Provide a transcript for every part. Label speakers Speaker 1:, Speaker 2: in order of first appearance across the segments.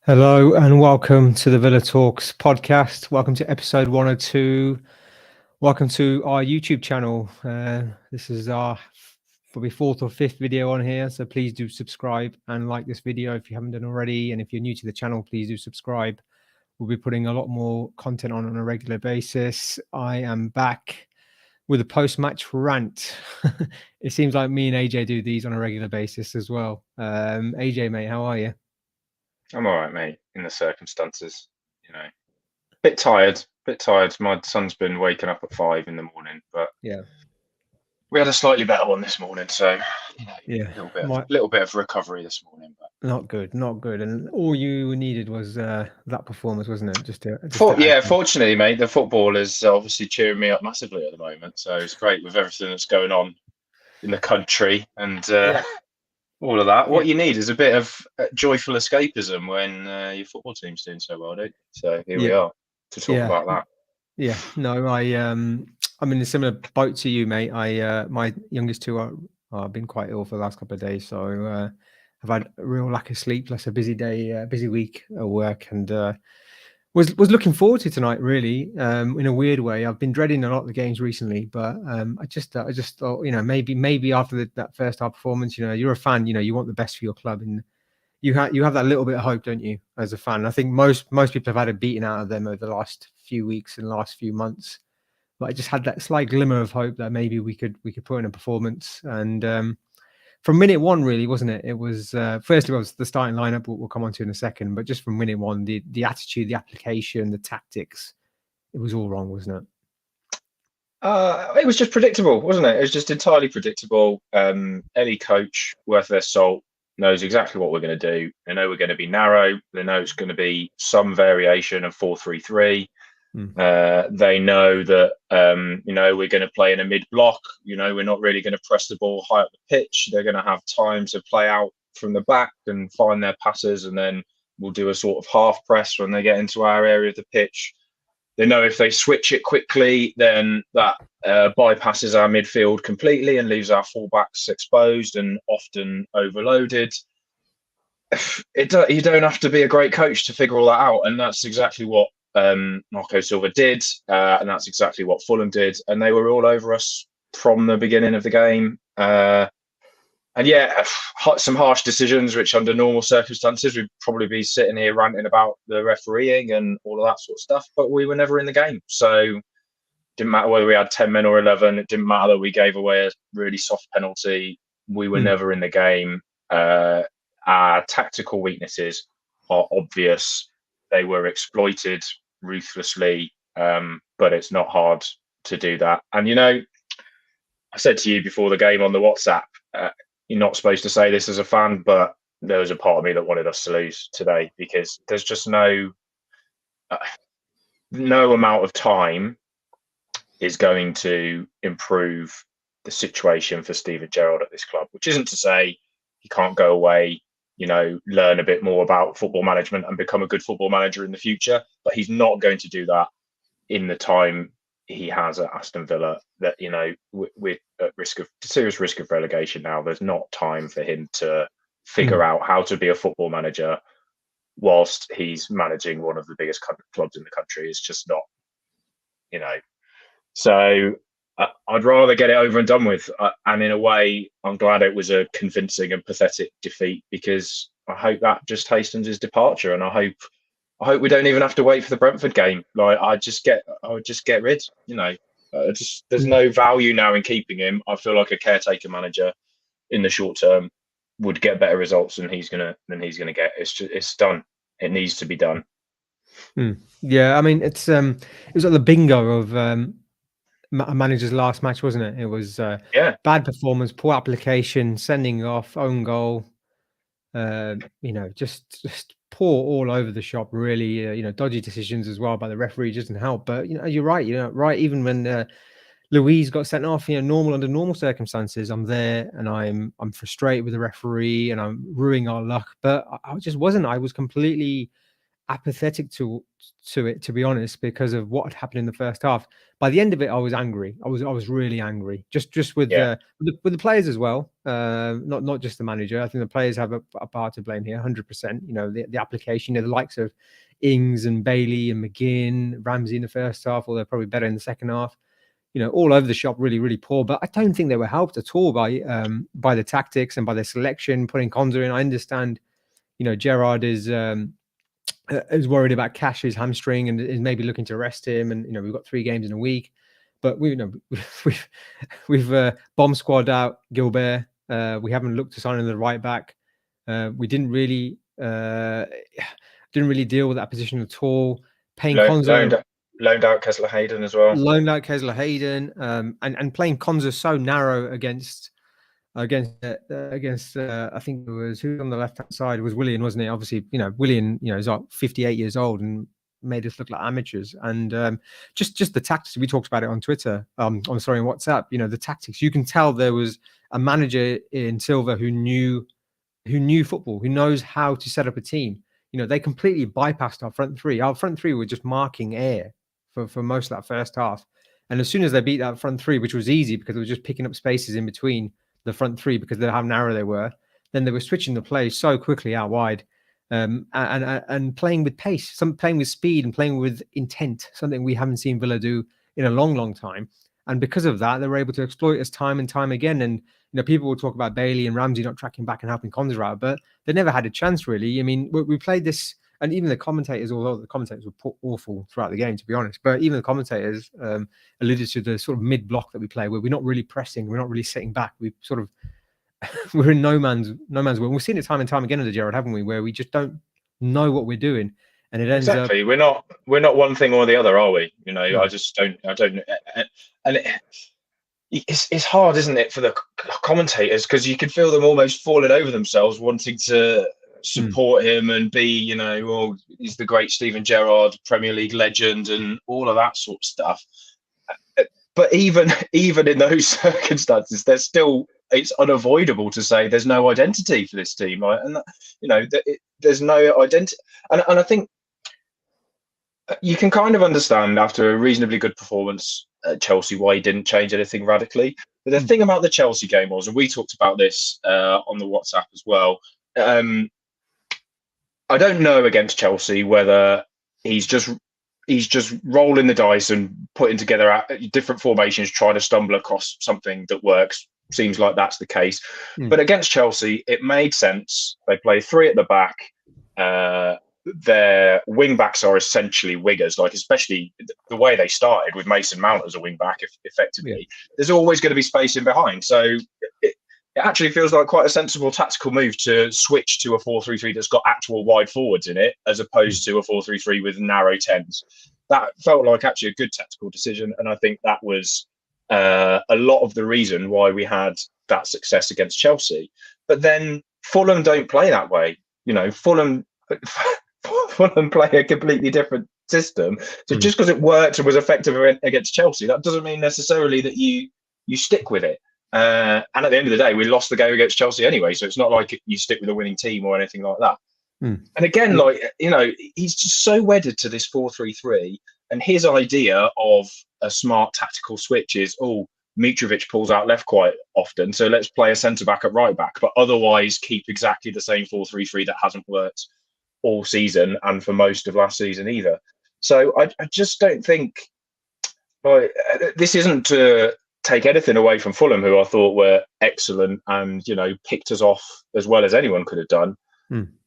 Speaker 1: Hello and welcome to the Villa Talks podcast. Welcome to episode 102. Welcome to our YouTube channel. This is our probably fourth or fifth video on here, so please do subscribe and like this video if you haven't done already. And if you're new to the channel, please do subscribe. We'll be putting a lot more content on a regular basis. I am back with a post-match rant. It seems like me and AJ do these on a regular basis as well. AJ, mate, how are you?
Speaker 2: I'm all right, mate, in the circumstances, Bit tired. My son's been waking up at 5 in the morning, but
Speaker 1: Yeah.
Speaker 2: we had a slightly better one this morning, so
Speaker 1: Yeah.
Speaker 2: a little bit of recovery this morning. But
Speaker 1: Not good. And all you needed was that performance, wasn't it? Just to
Speaker 2: fortunately, mate, the football is obviously cheering me up massively at the moment, so it's great with everything that's going on in the country and all of that. What you need is a bit of joyful escapism when your football team's doing so well, don't you? So here we are to talk about that.
Speaker 1: Yeah, no, I'm in a similar boat to you, mate. My youngest two are been quite ill for the last couple of days, so I've had a real lack of sleep, plus a busy day, busy week at work, and was looking forward to tonight, really. In a weird way, I've been dreading a lot of the games recently, but I just thought, maybe after that first half performance, you're a fan, you want the best for your club, and you have that little bit of hope, don't you, as a fan? I think most people have had a beating out of them over the last few weeks and last few months, but I just had that slight glimmer of hope that maybe we could put in a performance. And from minute one, really, wasn't it? It was firstly it was the starting lineup. We'll come on to in a second, but just from minute one, the attitude, the application, the tactics, it was all wrong, wasn't it?
Speaker 2: It was just predictable, wasn't it? It was just entirely predictable. Any coach worth their salt knows exactly what we're going to do. They know we're going to be narrow. They know it's going to be some variation of 4-3-3. They know that we're going to play in a mid block. We're not really going to press the ball high up the pitch. They're going to have time to play out from the back and find their passes, and then we'll do a sort of half press when they get into our area of the pitch. They know if they switch it quickly, then that bypasses our midfield completely and leaves our fullbacks exposed and often overloaded. You don't have to be a great coach to figure all that out, and that's exactly what Marco Silva did, and that's exactly what Fulham did, and they were all over us from the beginning of the game. And some harsh decisions, which under normal circumstances we'd probably be sitting here ranting about the refereeing and all of that sort of stuff, but we were never in the game. So it didn't matter whether we had 10 men or 11. It didn't matter that we gave away a really soft penalty. We were never in the game. Our tactical weaknesses are obvious. They were exploited ruthlessly, but it's not hard to do that. And, I said to you before the game on the WhatsApp, you're not supposed to say this as a fan, but there was a part of me that wanted us to lose today, because there's just no amount of time is going to improve the situation for Steven Gerrard at this club, which isn't to say he can't go away, learn a bit more about football management and become a good football manager in the future, but he's not going to do that in the time he has at Aston Villa. That we're at serious risk of relegation now. There's not time for him to figure out how to be a football manager whilst he's managing one of the biggest clubs in the country. It's just not, So I'd rather get it over and done with. And in a way, I'm glad it was a convincing and pathetic defeat, because I hope that just hastens his departure, and I hope we don't even have to wait for the Brentford game. Like, I would just get rid. There's no value now in keeping him. I feel like a caretaker manager in the short term would get better results than he's gonna get. It's done. It needs to be done.
Speaker 1: Yeah, I mean, it was like the bingo of a manager's last match, wasn't it? It was bad performance, poor application, sending off, own goal. Just poor all over the shop, really. Dodgy decisions as well by the referee doesn't help. But you're right. Right. Even when Louise got sent off, under normal circumstances, I'm there and I'm frustrated with the referee and I'm ruining our luck. But I just wasn't. I was completely apathetic to it, to be honest, because of what had happened in the first half. By the end of it, I was angry. I was really angry, just with the players as well. Not just the manager. I think the players have a part to blame here, 100%. You know, the application, the likes of Ings and Bailey and McGinn, Ramsey in the first half, although probably better in the second half. You know, all over the shop, really, really poor. But I don't think they were helped at all by the tactics and by their selection, putting Konza in. I understand, you know, Gerrard is worried about Cash's hamstring and is maybe looking to rest him. And, you know, we've got 3 games in a week, but we've bomb squad out Gilbert. We haven't looked to sign in the right back. We didn't really deal with that position at all. Paying Konza,
Speaker 2: loaned out Kessler Hayden as well.
Speaker 1: Loaned out Kessler Hayden, and playing Konza so narrow against I think it was, who on the left hand side was Willian, wasn't it? Obviously, you know, Willian, you know, is like 58 years old and made us look like amateurs. And just the tactics, we talked about it on Twitter, on WhatsApp. You know, the tactics, you can tell there was a manager in Silva who knew football, who knows how to set up a team. You know, they completely bypassed our front three. Our front three were just marking air for most of that first half. And as soon as they beat that front three, which was easy because they were just picking up spaces in between the front three because of how narrow they were, then they were switching the play so quickly out wide, and playing with pace, playing with speed and playing with intent, something we haven't seen Villa do in a long, long time. And because of that, they were able to exploit us time and time again. And, you know, people will talk about Bailey and Ramsey not tracking back and helping Konza out, but they never had a chance, really. I mean, we played this, and even the commentators, although the commentators were awful throughout the game, to be honest, but even the commentators alluded to the sort of mid-block that we play, where we're not really pressing, we're not really sitting back. We sort of we're in no man's world. We've seen it time and time again under Gerrard, haven't we? Where we just don't know what we're doing, and it ends up.
Speaker 2: We're not one thing or the other, are we? You know, no. I don't, and it's hard, isn't it, for the commentators, because you can feel them almost falling over themselves, wanting to support him and be, you know, well, he's the great Steven Gerrard, Premier League legend, and all of that sort of stuff. But even in those circumstances, there's still, it's unavoidable to say there's no identity for this team, right? And you know, there's no identity, and I think you can kind of understand after a reasonably good performance at Chelsea why he didn't change anything radically. But the thing about the Chelsea game was, and we talked about this on the WhatsApp as well. I don't know against Chelsea whether he's just rolling the dice and putting together different formations, trying to stumble across something that works. Seems like that's the case. But against Chelsea, it made sense. They play 3 at the back. Their wing backs are essentially wingers, like especially the way they started with Mason Mount as a wing back, effectively. There's always going to be space in behind. So it actually feels like quite a sensible tactical move to switch to a 4-3-3 that's got actual wide forwards in it, as opposed to a 4-3-3 with narrow 10s. That felt like actually a good tactical decision. And I think that was a lot of the reason why we had that success against Chelsea. But then Fulham don't play that way. You know, Fulham play a completely different system. So just because it worked and was effective against Chelsea, that doesn't mean necessarily that you stick with it. And at the end of the day, we lost the game against Chelsea anyway, so it's not like you stick with a winning team or anything like that. And again, like, you know, he's just so wedded to this 4-3-3, and his idea of a smart tactical switch is, Mitrovic pulls out left quite often, so let's play a centre-back at right-back, but otherwise keep exactly the same 4-3-3 that hasn't worked all season and for most of last season either. So I just don't think, like, this isn't to take anything away from Fulham, who I thought were excellent and, you know, picked us off as well as anyone could have done.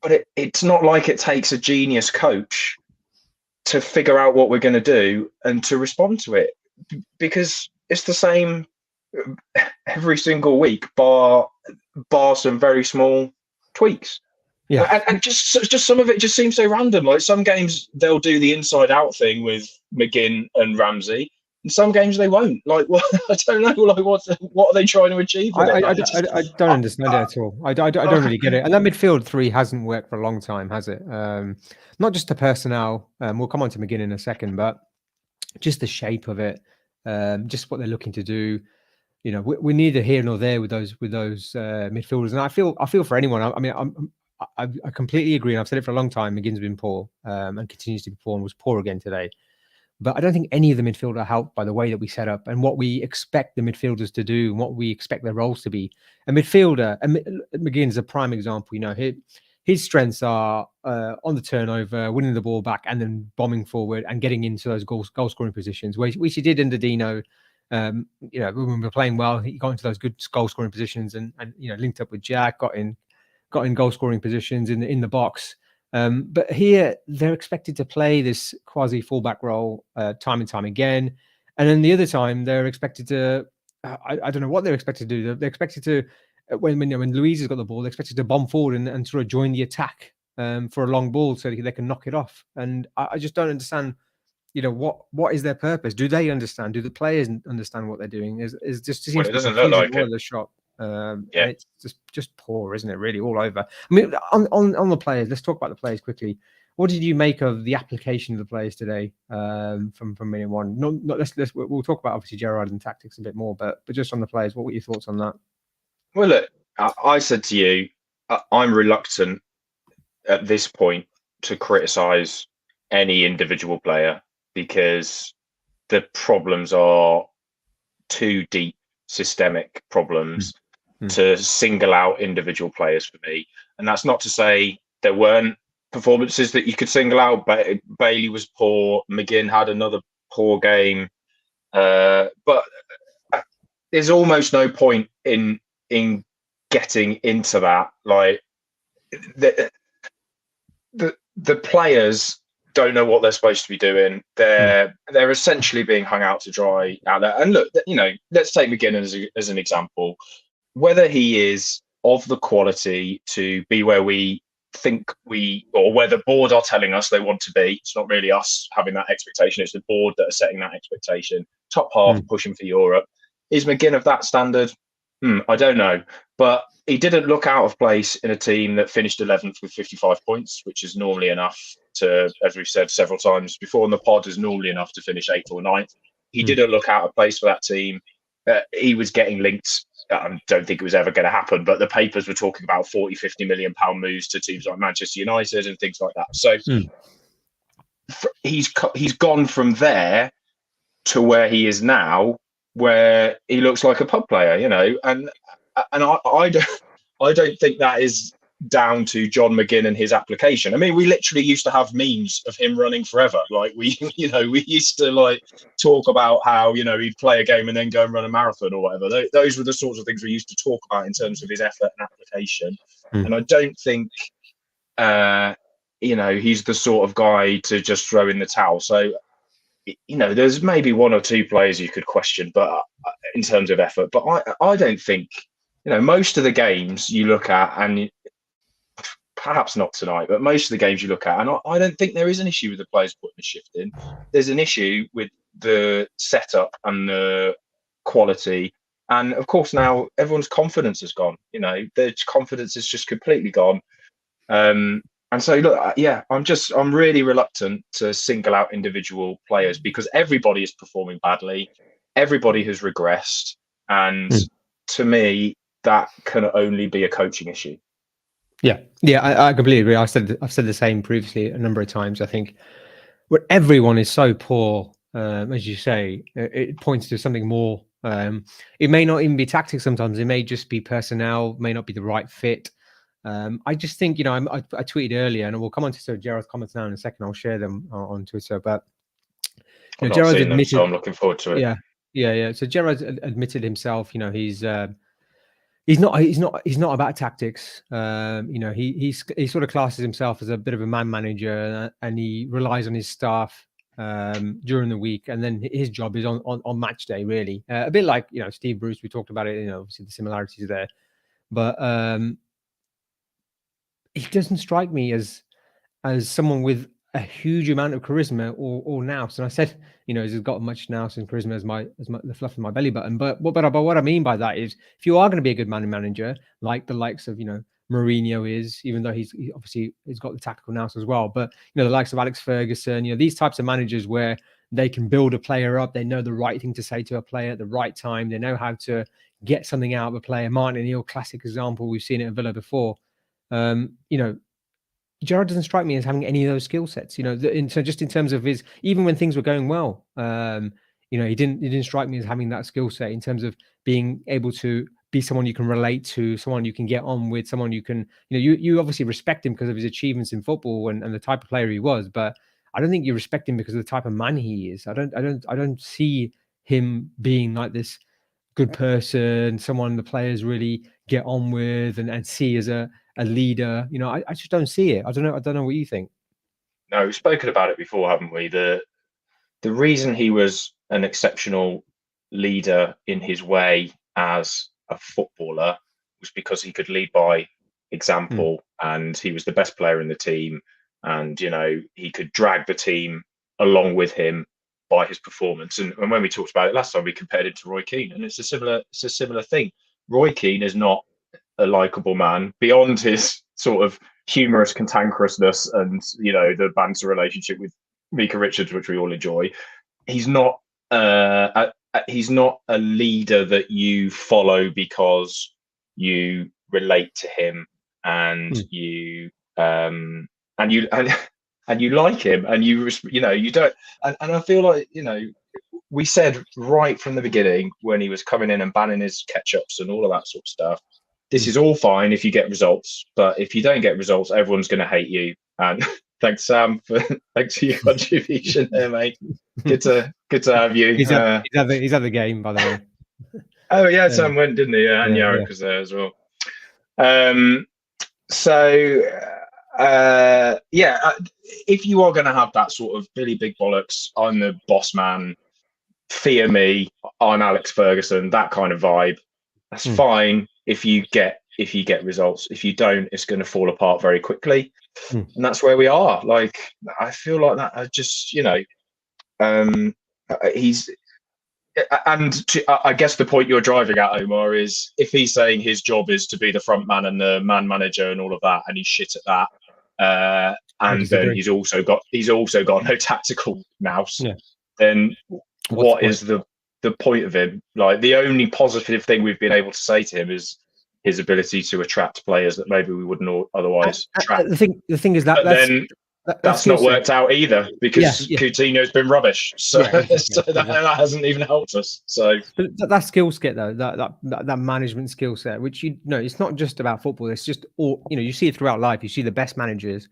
Speaker 2: But it's not like it takes a genius coach to figure out what we're going to do and to respond to it, because it's the same every single week, bar some very small tweaks. And just some of it just seems so random. Like some games they'll do the inside out thing with McGinn and Ramsey, and some games they won't. Like, well, I don't know. Like, what are they trying to achieve?
Speaker 1: I don't understand it at all. I don't really get it. And that midfield 3 hasn't worked for a long time, has it? Not just the personnel. We'll come on to McGinn in a second, but just the shape of it, just what they're looking to do. You know, we're neither here nor there with those midfielders. And I feel for anyone. I mean, I completely agree. And I've said it for a long time. McGinn's been poor and continues to be poor and was poor again today. But I don't think any of the midfield are helped by the way that we set up and what we expect the midfielders to do and what we expect their roles to be. A midfielder, and McGinn's a prime example. His strengths are on the turnover, winning the ball back, and then bombing forward and getting into those goal scoring positions, which he did under Dino. When we were playing well, he got into those good goal scoring positions and linked up with Jack, got in goal scoring positions in the box. But here they're expected to play this quasi fullback role time and time again, and then the other time they're expected to. I don't know what they're expected to do. They're expected to when Louise has got the ball, they're expected to bomb forward and sort of join the attack for a long ball so they can knock it off. And I just don't understand. What is their purpose? Do they understand? Do the players understand what they're doing? Is just seems
Speaker 2: it doesn't look like it.
Speaker 1: The shop. It's just poor, isn't it? Really, all over. I mean, on the players, let's talk about the players quickly. What did you make of the application of the players today from minute one? We'll talk about obviously Gerrard and tactics a bit more, but just on the players, what were your thoughts on that?
Speaker 2: Well, look, I said to you, I'm reluctant at this point to criticise any individual player because the problems are too deep, systemic problems to single out individual players for me. And that's not to say there weren't performances that you could single out. Bailey was poor. McGinn had another poor game. But there's almost no point in getting into that. Like the players don't know what they're supposed to be doing. They're essentially being hung out to dry out there. And look, let's take McGinn as an example. Whether he is of the quality to be where we think or where the board are telling us they want to be, it's not really us having that expectation, it's the board that are setting that expectation. Top half pushing for Europe. Is McGinn of that standard? I don't know. But he didn't look out of place in a team that finished 11th with 55 points, which is normally enough to, as we've said several times before in the pod, is normally enough to finish 8th or 9th. He didn't look out of place for that team. He was getting linked. I don't think it was ever going to happen, but the papers were talking about 40-50 million pound moves to teams like Manchester United and things like that. So he's gone from there to where he is now, where he looks like a pub player, and I don't think that is down to John McGinn and his application. I mean, we literally used to have memes of him running forever. Like we used to talk about how, he'd play a game and then go and run a marathon or whatever. Those were the sorts of things we used to talk about in terms of his effort and application. And I don't think, he's the sort of guy to just throw in the towel. So, there's maybe one or two players you could question, but in terms of effort, but I don't think, most of the games you look at, and perhaps not tonight, but most of the games you look at, and I don't think there is an issue with the players putting a shift in. There's an issue with the setup and the quality. And of course, now everyone's confidence has gone. Their confidence is just completely gone. And so, look, I'm really reluctant to single out individual players because everybody is performing badly. Everybody has regressed. And to me, that can only be a coaching issue.
Speaker 1: Yeah, I completely agree. I've said the same previously a number of times. I think when everyone is so poor, as you say, it points to something more. It may not even be tactics. Sometimes it may just be personnel, may not be the right fit. I just think, I tweeted earlier, and we'll come on to Gerrard's comments now in a second. I'll share them on Twitter. But
Speaker 2: Gerrard admitted, so I'm looking forward to it.
Speaker 1: Yeah. So Gerrard admitted himself. He's not about tactics. He sort of classes himself as a bit of a man manager, and he relies on his staff during the week, and then his job is on match day, really. A bit like Steve Bruce. We talked about it. Obviously the similarities there, but he doesn't strike me as someone with a huge amount of charisma or nous. And I said, he's got much nous and charisma as the fluff of my belly button. But what I mean by that is, if you are going to be a good manager, like the likes of Mourinho is, even though he's got the tactical nous as well. But the likes of Alex Ferguson, these types of managers where they can build a player up, they know the right thing to say to a player at the right time, they know how to get something out of a player. Martin O'Neill, classic example. We've seen it at Villa before. You know, Gerrard doesn't strike me as having any of those skill sets. You know, so just in terms of his, even when things were going well, you know, he didn't strike me as having that skill set in terms of being able to be someone you can relate to, someone you can get on with, someone you can, you know, you obviously respect him because of his achievements in football and the type of player he was, but I don't think you respect him because of the type of man he is. I don't see him being like this good person, someone the players really get on with and see as a leader. You know, I just don't see it. I don't know what you think.
Speaker 2: No, we've spoken about it before, haven't we? The reason he was an exceptional leader in his way as a footballer was because he could lead by example, and he was the best player in the team, and you know he could drag the team along with him by his performance. And when we talked about it last time, we compared it to Roy Keane, and it's a similar thing. Roy Keane is not a likable man beyond his sort of humorous cantankerousness and you know the banter relationship with Mika Richards, which we all enjoy. He's not he's not a leader that you follow because you relate to him and you and you and you like him and you know you don't and I feel like you know we said right from the beginning when he was coming in and banning his ketchups and all of that sort of stuff, this is all fine if you get results, but if you don't get results, everyone's going to hate you. And thanks, Sam, thanks for your contribution there, mate. Good to have you.
Speaker 1: He's at the game, by the way.
Speaker 2: Oh yeah, Sam went, didn't he? And Yarrick was there as well. If you are going to have that sort of Billy Big Bollocks, I'm the boss man, fear me, I'm Alex Ferguson, that kind of vibe, that's fine if you get results. If you don't, it's going to fall apart very quickly. And that's where we are. Like, I feel like that. I just, you know, I guess the point you're driving at, Omar, is if he's saying his job is to be the front man and the man manager and all of that, and he's shit at that, and then he's also got no tactical nous, then what is the point of him? Like, the only positive thing we've been able to say to him is his ability to attract players that maybe we wouldn't otherwise attract.
Speaker 1: The thing is
Speaker 2: that's not worked out either because Coutinho's been rubbish. So, that hasn't even helped us. So
Speaker 1: that skill set though, that management skill set, which you know, it's not just about football. It's just all, you know, you see it throughout life. You see the best managers.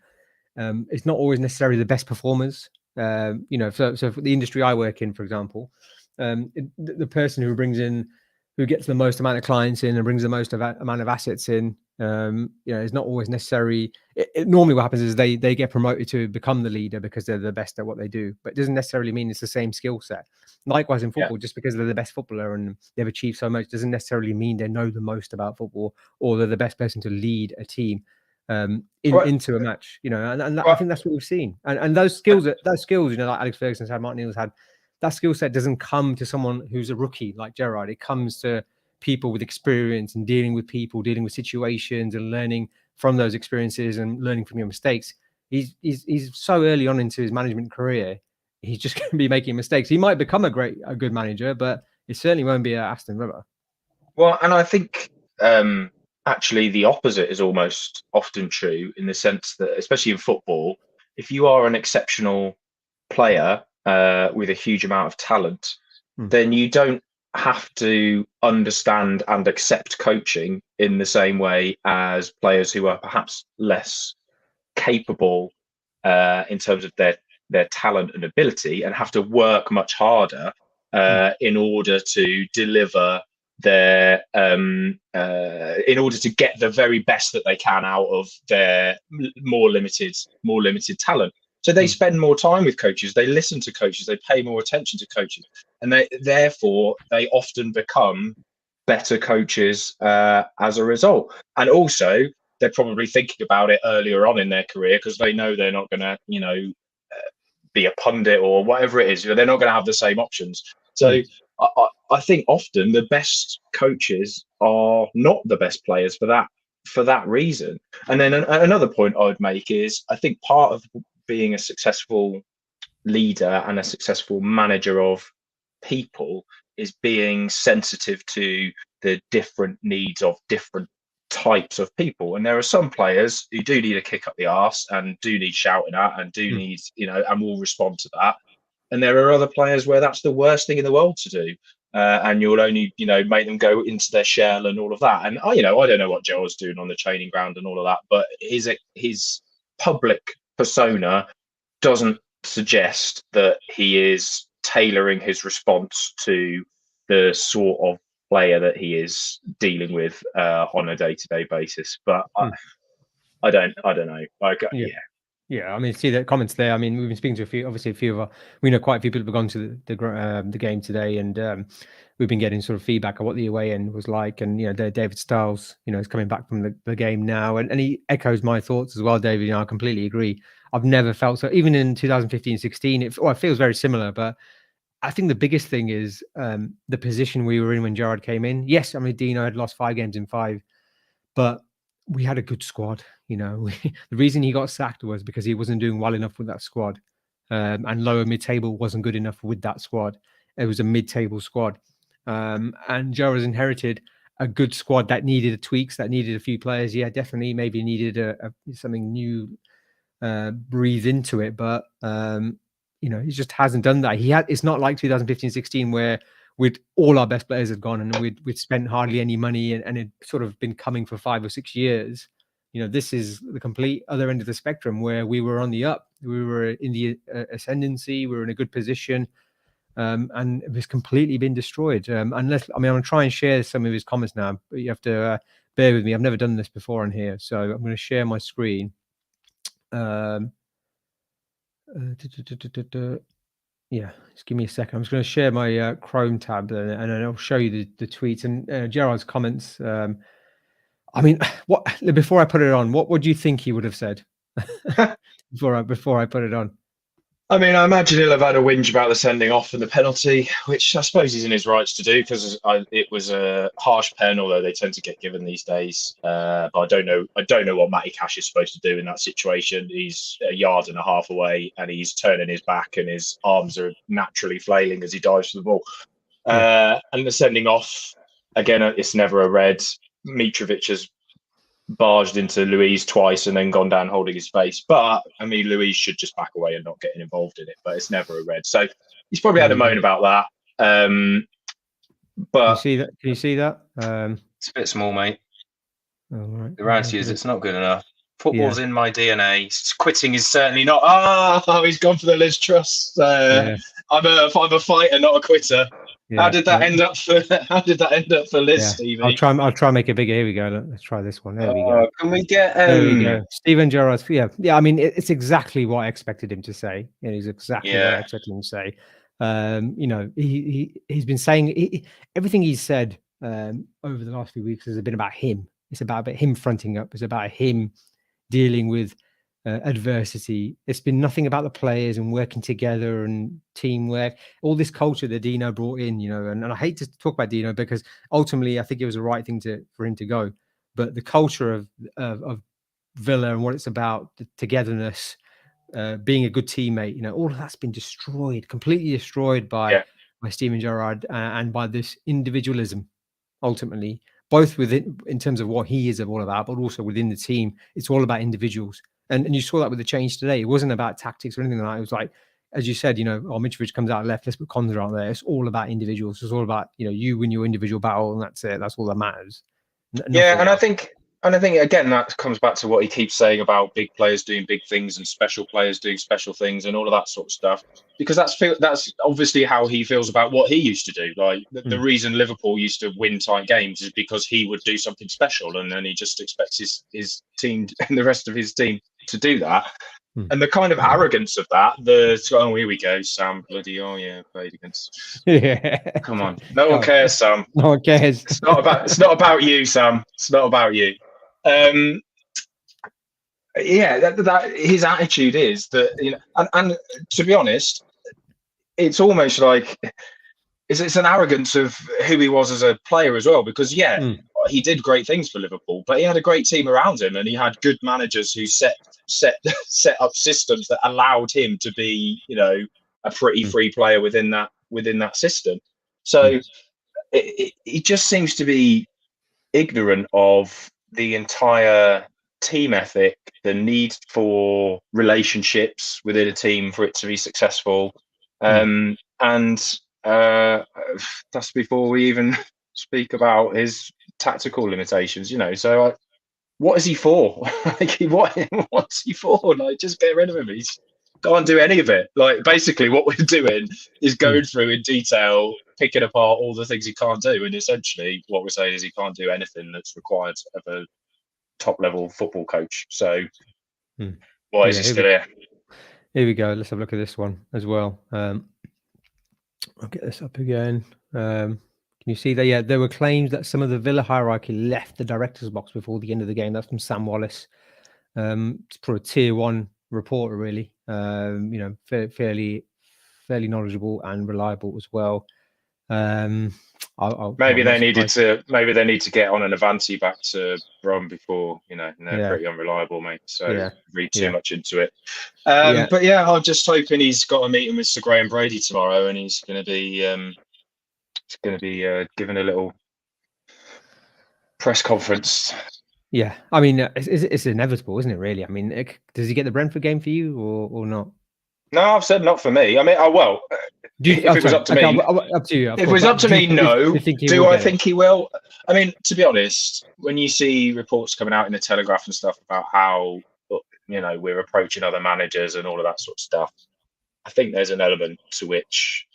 Speaker 1: It's not always necessarily the best performers. You know, so for the industry I work in, for example, the person who gets the most amount of clients in and brings the most amount of assets in, you know, it's not always necessary. Normally what happens is they get promoted to become the leader because they're the best at what they do, but it doesn't necessarily mean it's the same skill set. Likewise in football, just because they're the best footballer and they've achieved so much doesn't necessarily mean they know the most about football or they're the best person to lead a team into a match, you know, and I think that's what we've seen. And those skills, you know, like Alex Ferguson's had, Martin Neal's had, that skill set doesn't come to someone who's a rookie like Gerrard. It comes to people with experience and dealing with people, dealing with situations and learning from those experiences and learning from your mistakes. He's so early on into his management career, he's just going to be making mistakes. He might become a good manager, but it certainly won't be at Aston Villa.
Speaker 2: Well, and I think actually the opposite is almost often true in the sense that, especially in football, if you are an exceptional player with a huge amount of talent, then you don't have to understand and accept coaching in the same way as players who are perhaps less capable in terms of their talent and ability and have to work much harder in order to deliver their in order to get the very best that they can out of their more limited talent. So they spend more time with coaches, they listen to coaches, they pay more attention to coaches, and therefore they often become better coaches as a result. And also they're probably thinking about it earlier on in their career because they know they're not going to, you know, be a pundit or whatever it is. You know, they're not going to have the same options. So I think often the best coaches are not the best players for that reason. And then another point I would make is I think part of being a successful leader and a successful manager of people is being sensitive to the different needs of different types of people, and there are some players who do need a kick up the arse and do need shouting at and do need, and will respond to that. And there are other players where that's the worst thing in the world to do. And you'll only, make them go into their shell and all of that. And I don't know what Gerrard's doing on the training ground and all of that, but his public persona doesn't suggest that he is tailoring his response to the sort of player that he is dealing with on a day-to-day basis. But I don't know.
Speaker 1: Yeah, I mean, see the comments there. I mean, we've been speaking to we know quite a few people have gone to the game today, and we've been getting sort of feedback on what the away end was like. And David Stiles, is coming back from the game now, and he echoes my thoughts as well, David. I completely agree. I've never felt so. Even in 2015-16, it feels very similar. But I think the biggest thing is the position we were in when Gerrard came in. Yes, I mean, Dino had lost 5 games in 5, but we had a good squad. The reason he got sacked was because he wasn't doing well enough with that squad, and lower mid-table wasn't good enough with that squad. It was a mid-table squad, and Gerrard has inherited a good squad that needed tweaks, that needed a few players. Yeah, definitely, maybe needed something new breathe into it, but he just hasn't done that. It's not like 2015-16 where all our best players had gone and we'd spent hardly any money and it sort of been coming for 5 or 6 years. This is the complete other end of the spectrum where we were on the up. We were in the ascendancy. We were in a good position, and it was completely been destroyed. I'm going to try and share some of his comments now, but you have to bear with me. I've never done this before on here, so I'm going to share my screen. Yeah, just give me a second. I'm just going to share my Chrome tab and then I'll show you the tweets and Gerrard's comments. Before I put it on, what would you think he would have said before I put it on?
Speaker 2: I mean, I imagine he'll have had a whinge about the sending off and the penalty, which I suppose he's in his rights to do because it was a harsh pen, although they tend to get given these days. But I don't know what Matty Cash is supposed to do in that situation. He's a yard and a half away, and he's turning his back, and his arms are naturally flailing as he dives for the ball. And the sending off again, it's never a red. Mitrovic has barged into Luiz twice and then gone down holding his face. But I mean, Luiz should just back away and not getting involved in it. But it's never a red. So he's probably had a moan about that. But
Speaker 1: can you see that?
Speaker 2: It's a bit small, mate.
Speaker 1: All right.
Speaker 2: The reality is, it's not good enough. Football's in my DNA. Quitting is certainly not. Oh, he's gone for the Liz Truss. I'm a fighter, not a quitter. Yeah. How did that end up for Liz, Stevie?
Speaker 1: I'll try and make it bigger. Here we go. Let's try this one. There we go.
Speaker 2: Can we get?
Speaker 1: There we go. Steven Gerrard. Yeah. I mean, it's exactly what I expected him to say. It's exactly what I expected him to say. He's been saying everything he's said over the last few weeks has been about him. It's about him fronting up. It's about him dealing with adversity. It's been nothing about the players and working together and teamwork. All this culture that Dino brought in, and I hate to talk about Dino because ultimately I think it was the right thing for him to go. But the culture of Villa and what it's about, the togetherness, being a good teammate, all of that's been completely destroyed by Steven Gerrard and by this individualism. Ultimately, both in terms of what he is all about, but also within the team, it's all about individuals. And you saw that with the change today. It wasn't about tactics or anything like that. It was like, as you said, Mitrovic comes out left, let's put Konza out there. It's all about individuals. It's all about, you win your individual battle, and that's it. That's all that matters.
Speaker 2: And I think again that comes back to what he keeps saying about big players doing big things and special players doing special things and all of that sort of stuff. Because that's obviously how he feels about what he used to do. Like the reason Liverpool used to win tight games is because he would do something special, and then he just expects his team and the rest of his team to do that. And the kind of arrogance of that, here we go, Sam, played against.
Speaker 1: Yeah.
Speaker 2: Come on. No one cares, Sam.
Speaker 1: No one cares.
Speaker 2: It's not about you, Sam. It's not about you. That his attitude is that, and to be honest, it's almost like it's an arrogance of who he was as a player as well, because he did great things for Liverpool, but he had a great team around him, and he had good managers who set up systems that allowed him to be, a pretty free player within that system. So he just seems to be ignorant of the entire team ethic, the need for relationships within a team for it to be successful, and that's before we even speak about his tactical limitations. So what is he for? Like, what's he for? Like, just get rid of him. He can't do any of it. Like, basically, what we're doing is going through in detail, picking apart all the things he can't do, and essentially, what we're saying is he can't do anything that's required of a top-level football coach. So, why is he still here?
Speaker 1: Here we go. Let's have a look at this one as well. I'll get this up again. Can you see that? Yeah, there were claims that some of the Villa hierarchy left the director's box before the end of the game. That's from Sam Wallace. It's for a tier 1 reporter, really. Fairly knowledgeable and reliable as well.
Speaker 2: Maybe they need to get on an Avanti back to Brom before, and they're pretty unreliable, mate. So read too much into it. But yeah, I'm just hoping he's got a meeting with Sir Graham Brady tomorrow, and he's going to be given a little press conference.
Speaker 1: Yeah, I mean, it's inevitable, isn't it? Really, I mean, does he get the Brentford game for you or not?
Speaker 2: No, I've said not for me. I mean, if it was up to me,
Speaker 1: up to you.
Speaker 2: If it was up to me, no. Do I think he will? I mean, to be honest, when you see reports coming out in the Telegraph and stuff about how we're approaching other managers and all of that sort of stuff, I think there's an element to which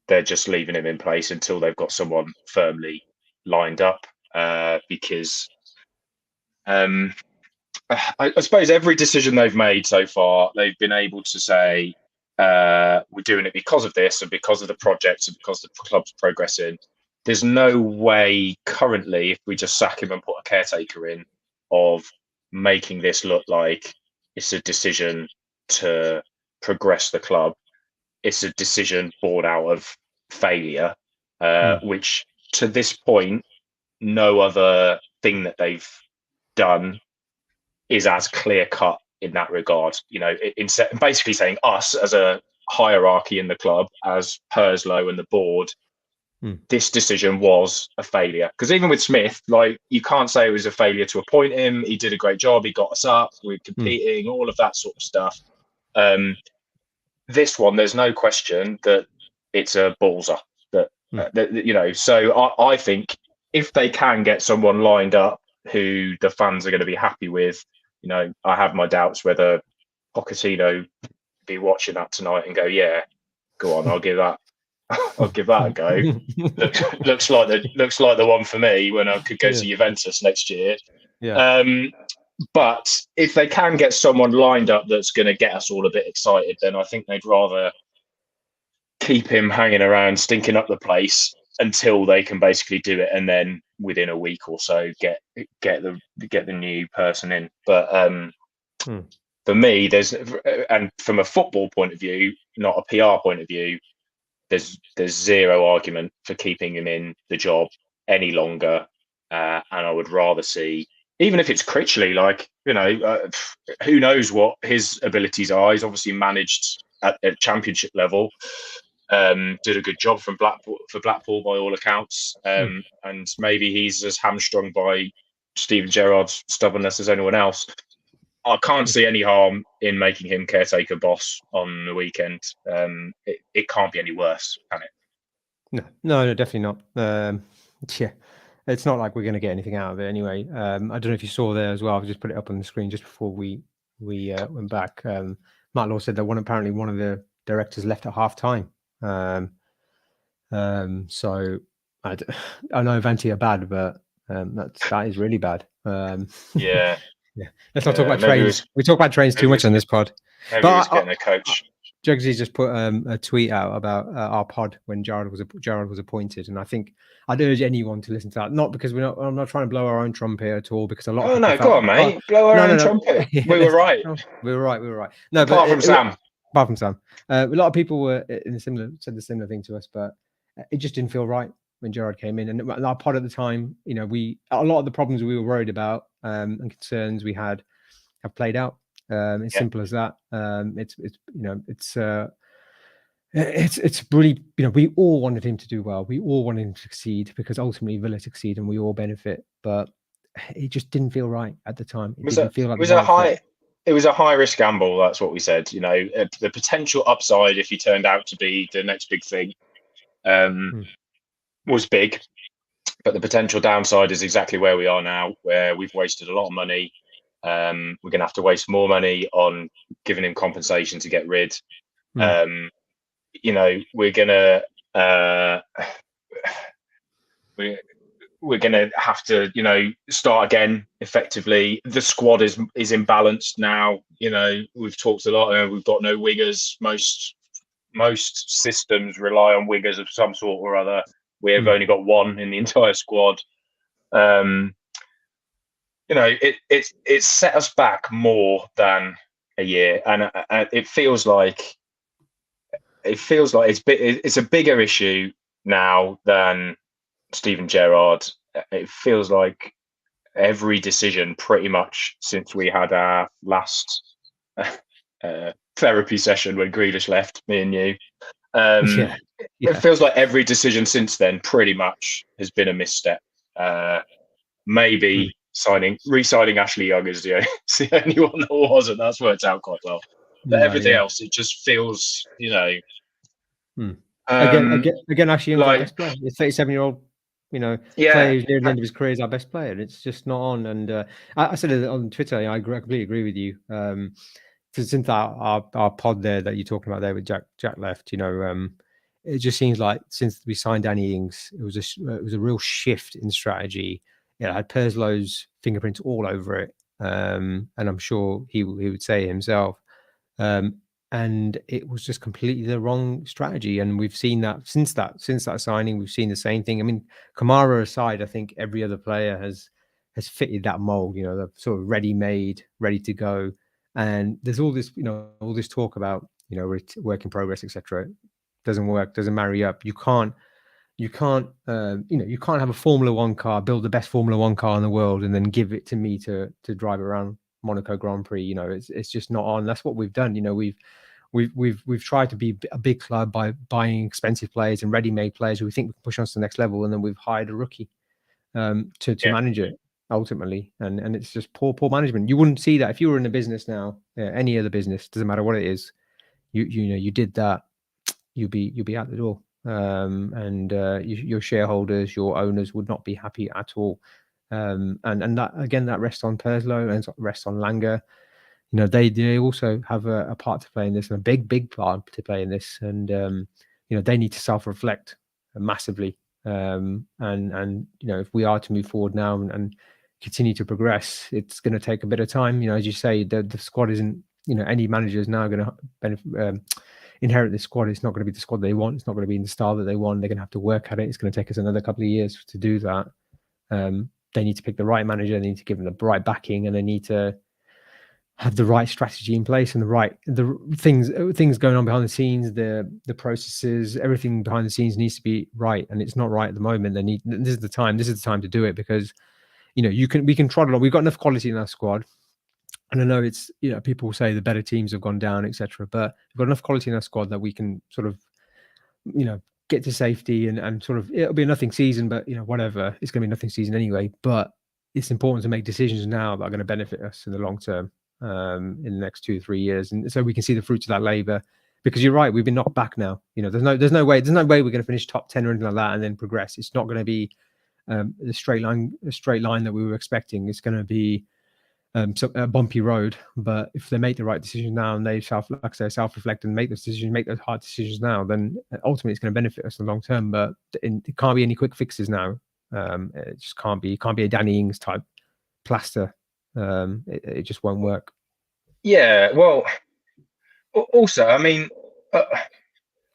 Speaker 2: they're just leaving him in place until they've got someone firmly lined up. Because I suppose every decision they've made so far, they've been able to say, we're doing it because of this and because of the project and because the club's progressing. There's no way currently, if we just sack him and put a caretaker in, of making this look like it's a decision to progress the club. It's a decision born out of failure, which to this point, no other thing that they've done is as clear cut in that regard. Basically saying us as a hierarchy in the club, as Purslow and the board, this decision was a failure. Because even with Smith, like, you can't say it was a failure to appoint him. He did a great job. He got us up. We're competing, all of that sort of stuff. This one, there's no question that it's a ballser. So I think if they can get someone lined up who the fans are going to be happy with, I have my doubts whether Pochettino be watching that tonight and go, yeah, go on, I'll give that a go. looks like the one for me when I could go to Juventus next year. But if they can get someone lined up that's going to get us all a bit excited, then I think they'd rather keep him hanging around, stinking up the place until they can basically do it, and then within a week or so get the new person in. But for me, and from a football point of view, not a PR point of view, there's zero argument for keeping him in the job any longer. And I would rather see, even if it's Critchley, who knows what his abilities are. He's obviously managed at championship level. Did a good job for Blackpool by all accounts, and maybe he's as hamstrung by Steven Gerrard's stubbornness as anyone else. I can't see any harm in making him caretaker boss on the weekend. It can't be any worse, can it?
Speaker 1: No, definitely not. It's not like we're going to get anything out of it anyway. I don't know if you saw there as well. I've just put it up on the screen just before we went back. Matt Law said that apparently one of the directors left at half time. So I know Avanti are bad, but that is really bad. Let's not talk about trains. We talk about trains too much on this pod.
Speaker 2: Maybe he's getting a coach.
Speaker 1: Jugsy just put a tweet out about our pod when Gerrard was appointed, and I'd urge anyone to listen to that. Not because I'm not trying to blow our own trumpet at all, because a lot.
Speaker 2: Oh no, go on, mate, blow our own trumpet. We were right.
Speaker 1: We were right. No,
Speaker 2: apart from Sam.
Speaker 1: A lot of people said the similar thing to us, but it just didn't feel right when Gerrard came in. And our pod at the time, a lot of the problems we were worried about and concerns we had have played out. It's simple as that. It's really, we all wanted him to do well. We all wanted him to succeed because ultimately Villa succeed and we all benefit. But it just didn't feel right at the time. It didn't feel like the right fit.
Speaker 2: It was a high risk gamble. That's what we said. The potential upside if he turned out to be the next big thing was big, but the potential downside is exactly where we are now, where we've wasted a lot of money. We're going to have to waste more money on giving him compensation to get rid. We're gonna we're gonna have to start again effectively. The squad is imbalanced now. We've talked a lot. We've got no wingers. Most systems rely on wingers of some sort or other. We've only got one in the entire squad. It's set us back more than a year, and it feels like it's a bigger issue now than Steven Gerrard. It feels like every decision, pretty much since we had our last therapy session when Grealish left, me and you. It feels like every decision since then pretty much has been a misstep. Maybe re-signing Ashley Young is the only one that wasn't. That's worked out quite well. But everything else, it just feels,
Speaker 1: Again, Ashley Young's our best player. He's 37-year-old, player who's near the end of his career is our best player. It's just not on. And I said it on Twitter. I completely agree with you. Since our pod there that you're talking about there with Jack left, it just seems like since we signed Danny Ings, it was a real shift in strategy. It had Perslow's fingerprints all over it, and I'm sure he would say himself. And it was just completely the wrong strategy, and we've seen that since that signing. We've seen the same thing. I mean, Kamara aside, I think every other player has fitted that mold. They're sort of ready-made, ready to go. And there's all this, all this talk about, work in progress, etc. Doesn't work, doesn't marry up. You can't have a Formula One car, build the best Formula One car in the world, and then give it to me to drive around Monaco Grand Prix. It's just not on. That's what we've done. We've tried to be a big club by buying expensive players and ready-made players who we think we can push on to the next level, and then we've hired a rookie to manage it ultimately, and it's just poor management. You wouldn't see that if you were in a business now, any other business, doesn't matter what it is. You did that, you'd be out the door, and your shareholders, your owners would not be happy at all. And that again, that rests on Perslow and rests on Langer. They also have a part to play in this, and a big part to play in this. And they need to self-reflect massively. And if we are to move forward now and continue to progress, it's going to take a bit of time. As you say, the squad isn't. Any manager is now going to inherit this squad. It's not going to be the squad they want. It's not going to be in the style that they want. They're going to have to work at it. It's going to take us another couple of years to do that. They need to pick the right manager. They need to give them the right backing, and they need to have the right strategy in place and the things going on behind the scenes, the processes, everything behind the scenes needs to be right, and it's not right at the moment. This is the time to do it, because we can trot along. We've got enough quality in our squad, and I know it's people say the better teams have gone down, etc. But we've got enough quality in our squad that we can sort of get to safety and sort of, it'll be a nothing season, but whatever, it's going to be nothing season anyway. But it's important to make decisions now that are going to benefit us in the long term, in the next 2-3 years, and so we can see the fruits of that labor. Because you're right, we've been knocked back now. There's no way we're going to finish top 10 or anything like that and then progress. It's not going to be the straight line that we were expecting. It's going to be a bumpy road. But if they make the right decision now and they self-reflect and make those decisions, make those hard decisions now, then ultimately it's going to benefit us in the long term. But it can't be any quick fixes now. It just can't be. It can't be a Danny Ings type plaster. It just won't work.
Speaker 2: Yeah, well, also, I mean,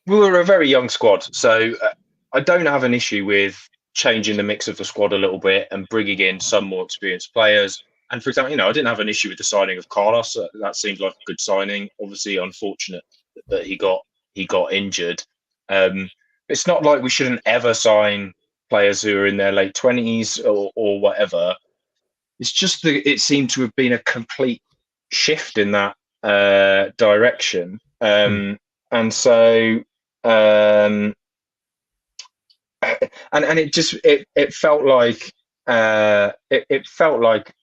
Speaker 2: we were a very young squad, so I don't have an issue with changing the mix of the squad a little bit and bringing in some more experienced players. And for example, I didn't have an issue with the signing of Carlos. That seemed like a good signing. Obviously, unfortunate that he got injured. It's not like we shouldn't ever sign players who are in their late 20s or whatever. It's just that it seemed to have been a complete shift in that direction. And so and it felt like it felt like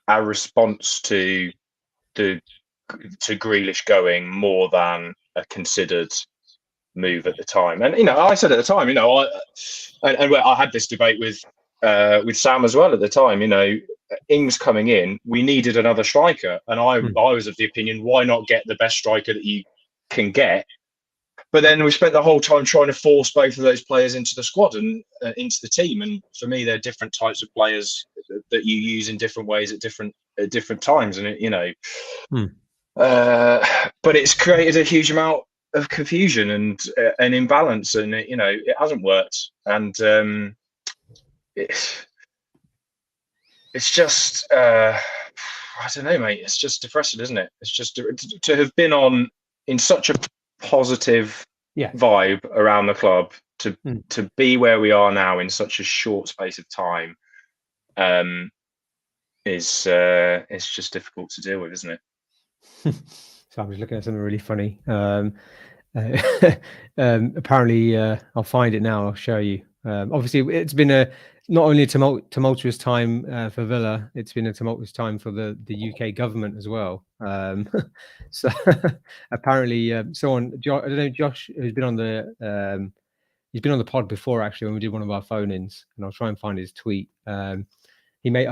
Speaker 2: our response to Grealish going more than a considered move at the time. And I said at the time, I had this debate with Sam as well at the time. Ings coming in, we needed another striker, and I was of the opinion, why not get the best striker that you can get? But then we spent the whole time trying to force both of those players into the squad and into the team. And for me, they're different types of players that you use in different ways at different times. And but it's created a huge amount of confusion and an imbalance, and it hasn't worked. And it's just I don't know, mate. It's just depressing, isn't it? It's just to have been on in such a positive vibe around the club to be where we are now in such a short space of time is it's just difficult to deal with, isn't it?
Speaker 1: So I'm just looking at something really funny. Apparently, I'll find it now. I'll show you. Obviously, it's been not only a tumultuous time for Villa, it's been a tumultuous time for the UK government as well. So apparently, someone, I don't know, Josh, who's been on the he's been on the pod before actually when we did one of our phone-ins, and I'll try and find his tweet. I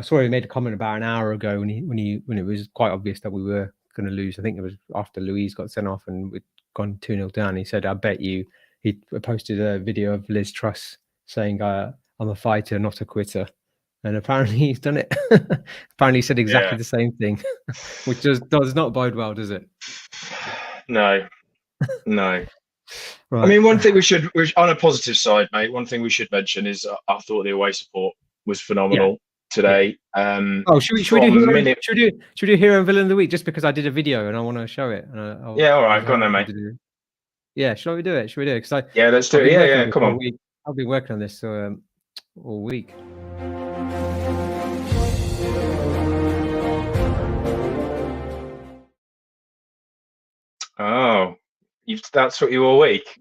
Speaker 1: saw he made a comment about an hour ago when it was quite obvious that we were going to lose. I think it was after Louise got sent off and we'd gone 2-0 down. He said, "I bet you." He posted a video of Liz Truss saying, "I'm a fighter, not a quitter," and apparently he's done it. Apparently he said exactly the same thing, which does not bode well, does it?
Speaker 2: No. Right. I mean, one thing we should, on a positive side, mate, one thing we should mention is I thought the away support was phenomenal today.
Speaker 1: Should we do hero and villain of the week, just because I did a video and I want to show it?
Speaker 2: All right, go on then, mate.
Speaker 1: Yeah, shall we do it?
Speaker 2: Let's do it. Yeah, come on.
Speaker 1: I've been working on this all week.
Speaker 2: Oh, that's what you all week?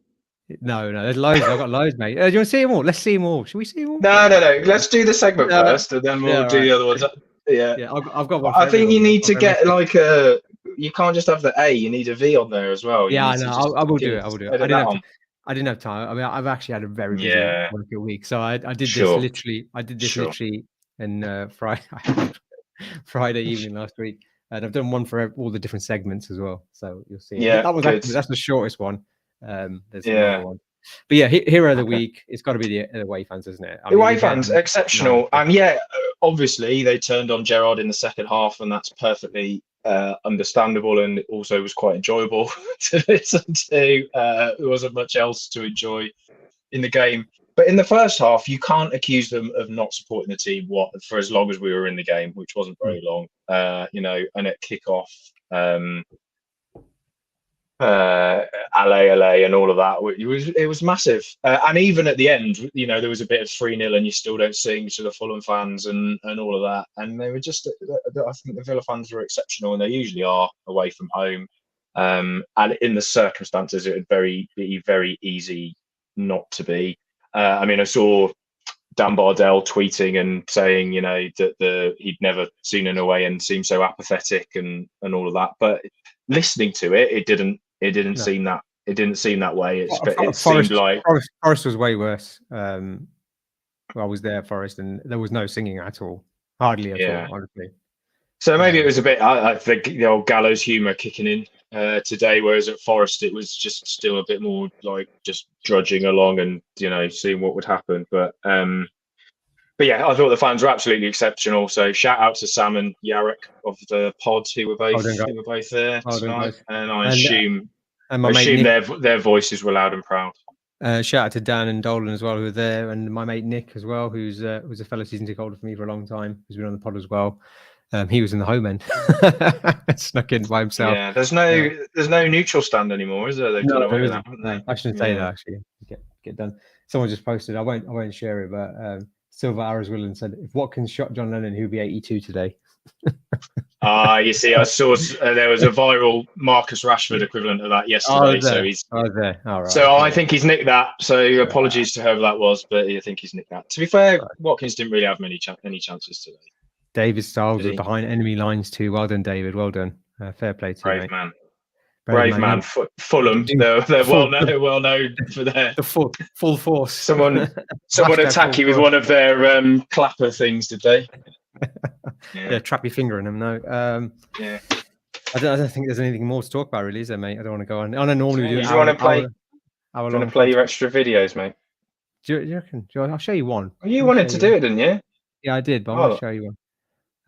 Speaker 1: No, there's loads. I've got loads, mate. Do you want to see them all? Let's see them all. Should we see them all?
Speaker 2: No. Let's do the segment first, and then we'll do the other ones.
Speaker 1: Yeah. I've got one.
Speaker 2: I think you need to get like you can't just have the A. You need a V on there as well.
Speaker 1: I know. I will do it. I didn't have time. I mean, I've actually had a very busy working week, so I did this literally. I did this literally in Friday evening last week, and I've done one for all the different segments as well. So you'll see.
Speaker 2: Yeah,
Speaker 1: that's the shortest one. There's another one. But hero of the week, it's got to be the away fans, isn't it?
Speaker 2: The away fans, exceptional. Obviously they turned on Gerrard in the second half, and that's perfectly understandable, and it also was quite enjoyable to listen to. There wasn't much else to enjoy in the game. But in the first half, you can't accuse them of not supporting the team for as long as we were in the game, which wasn't very long. And at kick-off, LA and all of that, it was massive. And even at the end, there was a bit of 3-0 and you still don't sing to the Fulham fans and all of that. And they were just, I think the Villa fans were exceptional, and they usually are away from home. And in the circumstances, it would be very easy not to be. I saw Dan Bardell tweeting and saying, that he'd never seen an away end seem so apathetic and all of that. But listening to it, it didn't seem that. It didn't seem that way. It seemed like
Speaker 1: Forest was way worse. I was there, Forest, and there was no singing at all, hardly at all, honestly.
Speaker 2: So maybe it was a bit. I think the old gallows humour kicking in today, whereas at Forest it was just still a bit more like just drudging along and seeing what would happen. But yeah, I thought the fans were absolutely exceptional. So shout out to Sam and Yarrick of the pod who were both there tonight, and I assume their voices were loud and proud.
Speaker 1: Shout out to Dan and Dolan as well, who were there, and my mate Nick as well, who's a fellow season ticket holder for me for a long time, who's been on the pod as well. He was in the home end, snuck in by himself.
Speaker 2: Yeah, there's no neutral stand anymore, is there? They've done away with that, haven't they?
Speaker 1: I shouldn't say that actually. Get done. Someone just posted. I won't share it, but Silver Arrows Willen said, if Watkins shot John Lennon, he would be 82 today.
Speaker 2: You see, I saw there was a viral Marcus Rashford equivalent of that yesterday. So he's.
Speaker 1: there. All right.
Speaker 2: So I think he's nicked that. So apologies to whoever that was, but I think he's nicked that. To be fair, Watkins didn't really have any chances today.
Speaker 1: David Stiles was behind enemy lines too. Well done, David. Well done. Fair play to you, mate.
Speaker 2: Man. Brave man. Fulham. They're well known for their
Speaker 1: the full force.
Speaker 2: Someone attack you with one of their clapper things, did they?
Speaker 1: Yeah, trap your finger in them. No.
Speaker 2: Yeah.
Speaker 1: I don't think there's anything more to talk about, really, is there, mate? I don't want to go on. I know normally we do.
Speaker 2: You want to play? I want to play your extra videos, mate.
Speaker 1: Do you reckon? I'll show you one.
Speaker 2: Well, you wanted to do it, didn't you?
Speaker 1: Yeah, I did, but I'll show you one.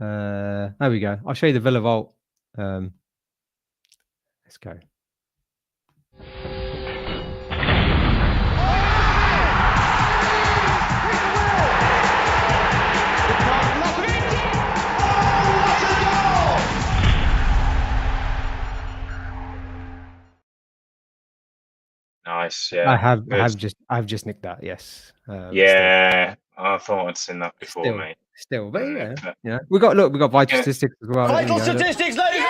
Speaker 1: There we go. I'll show you the Villa Vault. Let's go.
Speaker 2: Nice, yeah.
Speaker 1: I've just nicked that. Yes.
Speaker 2: Yeah, I thought I'd seen that before, mate.
Speaker 1: But yeah, we got vital statistics as well.
Speaker 3: Vital statistics, ladies.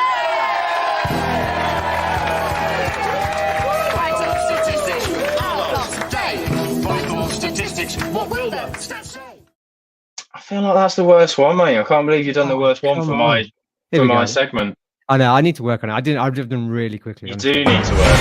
Speaker 3: Vital statistics. What will the stats say?
Speaker 2: I feel like that's the worst one, mate. I can't believe you've done the worst one for my segment.
Speaker 1: I know. I need to work on it. I've just done really quickly.
Speaker 2: You do need to work.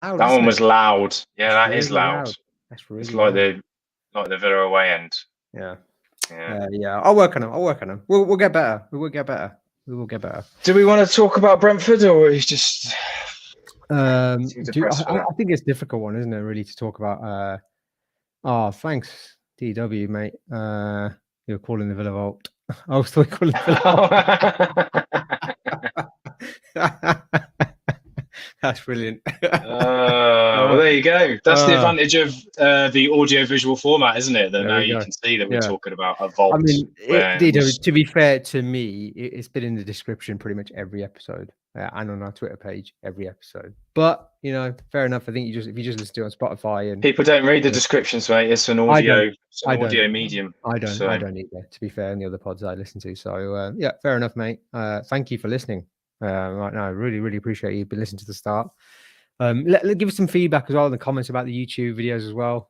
Speaker 2: That one was loud. Yeah, that is loud.
Speaker 1: That's really.
Speaker 2: It's like the Villa away end.
Speaker 1: Yeah. I'll work on them. We'll get better. We will get better.
Speaker 2: Do we want to talk about Brentford, or is just?
Speaker 1: I think it's a difficult one, isn't it? Really, to talk about. Thanks, DW, mate. You're calling the Villa Vault. I was still calling the Villa Vault. That's brilliant.
Speaker 2: Well, there you go. That's the advantage of the audio-visual format, isn't it? That now you can see that we're talking about a vault.
Speaker 1: I mean, to be fair to me, it's been in the description pretty much every episode and on our Twitter page every episode. But fair enough. I think if you just listen to it on Spotify and
Speaker 2: people don't read the descriptions, mate. It's an audio medium.
Speaker 1: I don't either. To be fair, in the other pods I listen to. So fair enough, mate. Thank you for listening. Right now, I really, really appreciate you been listening to the start. Give us some feedback as well in the comments about the YouTube videos as well.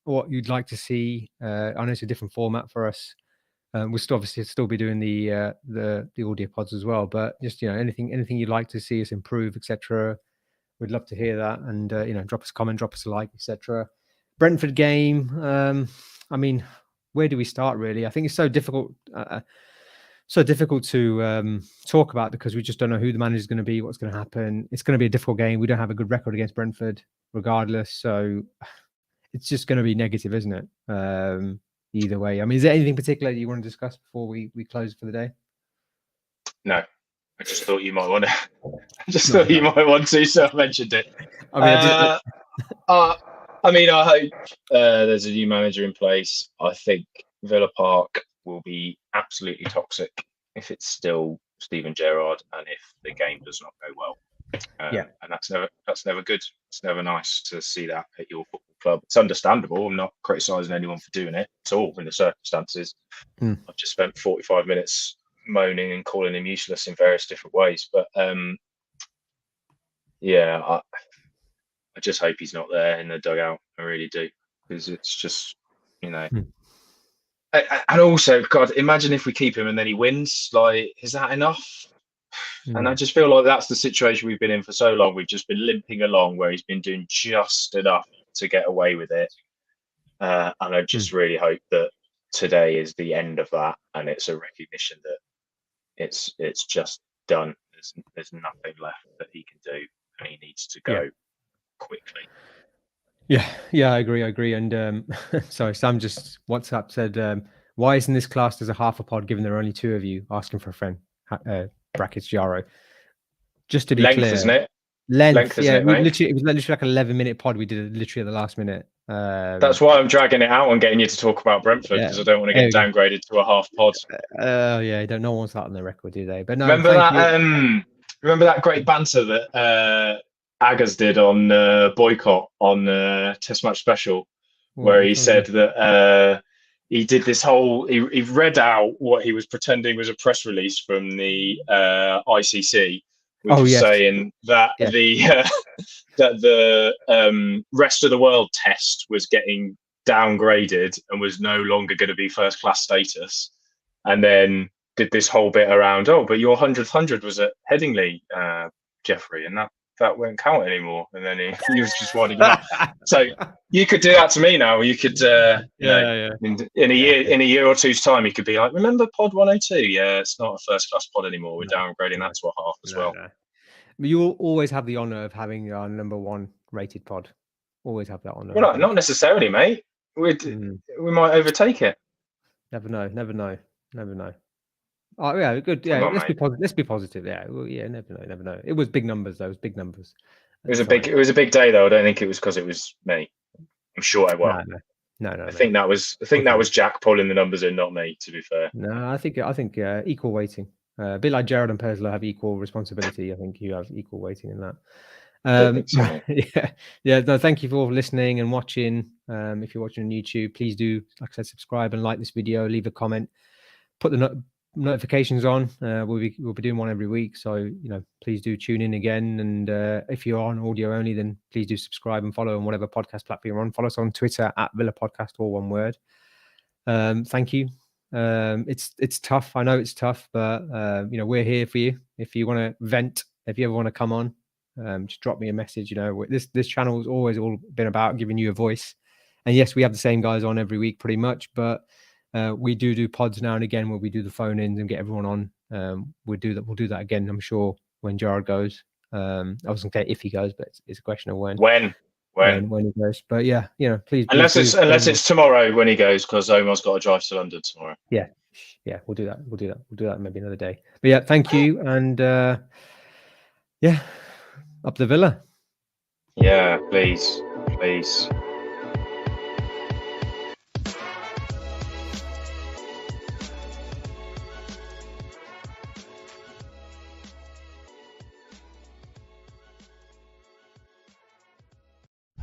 Speaker 1: What you'd like to see. I know it's a different format for us. We'll still be doing the audio pods as well. But just anything you'd like to see us improve, etc. We'd love to hear that. And drop us a comment, drop us a like, etc. Brentford game. I mean, where do we start? Really, I think it's so difficult. So difficult to talk about because we just don't know who the manager is going to be, what's going to happen. It's going to be a difficult game. We don't have a good record against Brentford, regardless. So it's just going to be negative, isn't it? Either way. I mean, is there anything particular you want to discuss before we close for the day?
Speaker 2: No, I just thought you might want to. You might want to, so I mentioned it. I hope there's a new manager in place. I think Villa Park will be absolutely toxic if it's still Steven Gerrard and if the game does not go well. And that's never good. It's never nice to see that at your football club. It's understandable. I'm not criticising anyone for doing it at all in the circumstances. I've just spent 45 minutes moaning and calling him useless in various different ways. But I just hope he's not there in the dugout. I really do, because it's just And also, God, imagine if we keep him and then he wins. Like, is that enough? And I just feel like that's the situation we've been in for so long. We've just been limping along where he's been doing just enough to get away with it. And I just really hope that today is the end of that, and it's a recognition that it's just done. There's nothing left that he can do, and he needs to go quickly.
Speaker 1: Yeah, I agree. And sorry, Sam just WhatsApp said, why isn't this classed as a half a pod given there are only two of you asking for a friend? Brackets Jaro. Just to be clear.
Speaker 2: Isn't it?
Speaker 1: Length, isn't it, it was literally like an 11-minute pod we did literally at the last minute.
Speaker 2: That's why I'm dragging it out and getting you to talk about Brentford, because I don't want to get downgraded to a half pod.
Speaker 1: No one wants that on their record, do they? But no,
Speaker 2: remember that Remember that great banter that Aggers did on Boycott on Test Match Special, where he said that he did this whole. He read out what he was pretending was a press release from the ICC, which was saying that that the rest of the world test was getting downgraded and was no longer going to be first class status, and then did this whole bit around, oh, but your 100th was at Headingley, Jeffrey, and that won't count anymore. And then he was just winding up. So you could do that to me now. You could, in a year or two's time, you could be like, remember Pod 102? Yeah, it's not a first class pod anymore. We're downgrading that to a half as well.
Speaker 1: No. But you will always have the honour of having our number 1 rated pod. Always have that honour.
Speaker 2: Well, not necessarily, mate. We might overtake it.
Speaker 1: Never know. Oh yeah, good. Yeah, let's be positive. Yeah, well, yeah. Never know. It was big numbers, though. It was big numbers.
Speaker 2: It was a big day, though. I don't think it was because it was me. I'm sure I won.
Speaker 1: No.
Speaker 2: I think that was Jack pulling the numbers in, not me. To be fair.
Speaker 1: No, I think equal weighting. A bit like Gerrard and Pesler have equal responsibility. I think you have equal weighting in that. Yeah. No, thank you for listening and watching. If you're watching on YouTube, please do, like I said, subscribe and like this video. Leave a comment. Put the notifications on. We'll be doing one every week, so please do tune in again. And if you're on audio only, then please do subscribe and follow on whatever podcast platform you're on. Follow us on Twitter at Villa Podcast, all one word. Thank you. It's tough. I know it's tough, but we're here for you. If you want to vent, if you ever want to come on, just drop me a message. This channel has always all been about giving you a voice. And yes, we have the same guys on every week pretty much, but we do pods now and again where we do the phone ins and get everyone on. We'll do that again, I'm sure, when Gerrard goes. I wasn't going to say if he goes, but it's a question of when he goes. But yeah, please.
Speaker 2: Unless it's tomorrow when he goes, because Omar's got to drive to London tomorrow.
Speaker 1: Yeah, we'll do that maybe another day. But yeah, thank you, and up the Villa.
Speaker 2: Yeah, please.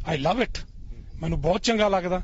Speaker 3: I love it. ਮੈਨੂੰ ਬਹੁਤ ਚੰਗਾ ਲੱਗਦਾ